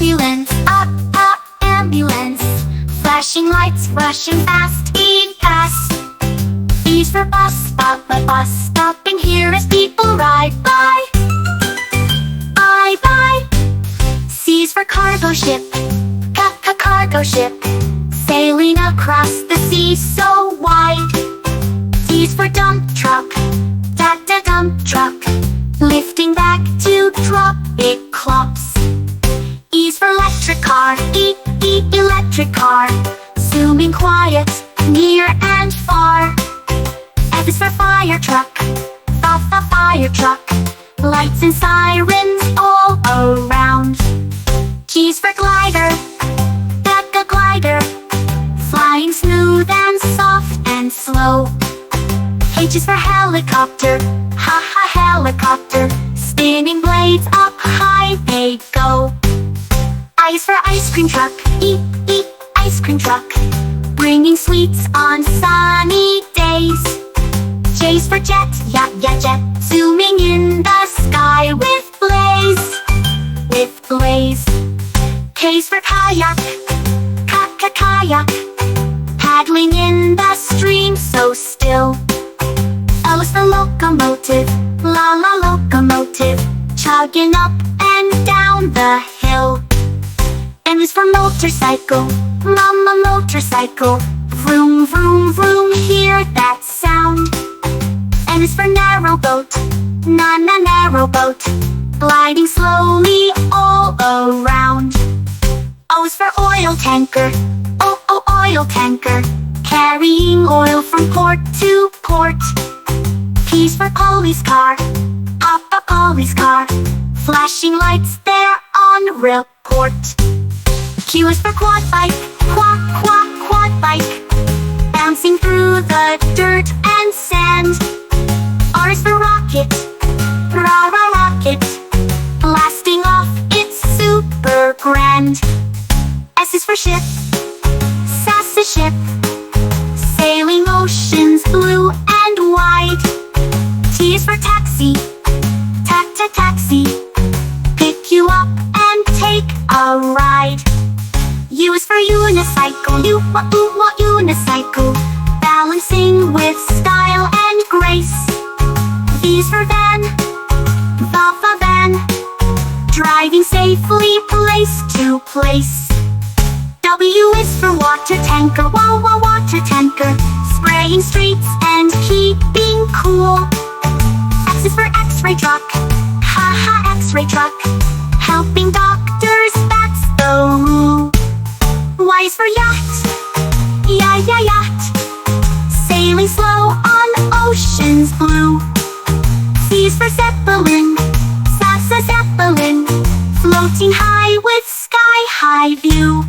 ambulance, ambulance. Flashing lights, rushing fast, speed past. B's for bus stop, a bus stopping here as people ride by. Bye. C's for cargo ship, cargo ship. Sailing across the sea so wide. D's for dump truck, dump truck. Lifting back to drop it clops. E's for electric car, electric car. Zooming quiet, near and far. F is for fire truck, fire truck. Lights and sirens all around. G's for glider, glider. Flying smooth and soft and slow. H is for helicopter, helicopter. Spinning blades up high they go. I is for ice cream truck, ice cream truck. Bringing sweets on sunny days. J's for jet, jet. Zooming in the sky with blaze. K's for kayak, kayak. Paddling in the stream so still. L is for locomotive, locomotive. Chugging up and down the hill. M is for motorcycle, motorcycle. Vroom, vroom, vroom, hear that sound. N is for narrow boat, narrow boat. Gliding slowly all around. O is for oil tanker, oil tanker. Carrying oil from port to port. P is for police car, police car. Flashing lights there on report. Q is for quad bike, quad bike. Bouncing through the dirt and sand. R is for rocket, rocket. Blasting off, it's super grand. S is for ship, sassy ship. Sailing oceans blue and wide. T is for taxi, taxi. Pick you up and take a ride. U is for unicycle, unicycle. Balancing with style and grace. V is for van, van. Driving safely place to place. W is for water tanker, water tanker. Spraying streets and keeping cool. X is for x-ray truck, x-ray truck. Helping doctors, that's the rule. Y is for yacht, yacht. Sailing slow on oceans blue. Z is for Zeppelin, Zeppelin. Floating high with sky-high view.